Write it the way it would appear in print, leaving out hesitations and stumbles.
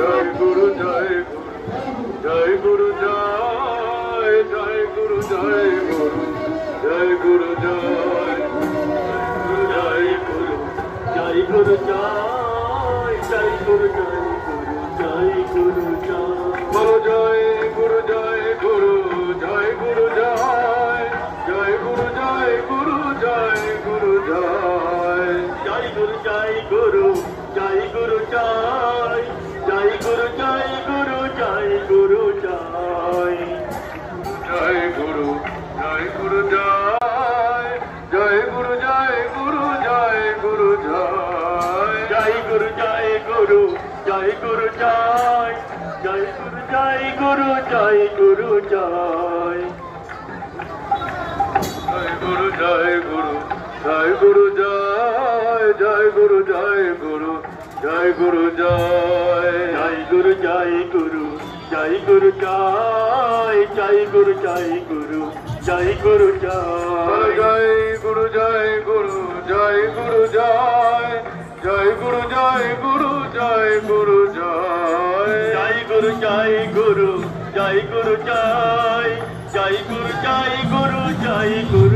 জয় গুরু জয় গুরু জয় গুরু জয় জয় গুরু জয় গুরু জয় গুরু জয় জয় গুরু জয় গুরু জয় জয় গুরু জয় গুরু জয় গুরু জয় বলো জয় গুরু জয় গুরু জয় গুরু জয় জয় গুরু জয় গুরু জয় গুরু জয় জয় গুরু জয় গুরু জয় গুরু জয় জয় গুরু জয় গুরু জয় গুরু জয় জয় গুরু জয় গুরু জয় জয় গুরু জয় গুরু জয় গুরু জয় জয় গুরু জয় গুরু জয় গুরু জয় জয় গুরু জয় গুরু জয় গুরু জয় জয় গুরু জয় গুরু জয় গুরু জয় জয় গুরু জয় গুরু জয় গুরু জয় জয় গুরু জয় গুরু জয় গুরু জয় জয় গুরু জয় গুরু জয় গুরু জয় জয় গুরু জয় গুরু জয় গুরু জয় জয় গুরু জয় গুরু জয় গুরু জয় জয় গুরু জয় গুরু জয় গুরু জয় জয় গুরু জয় গুরু জয় গুরু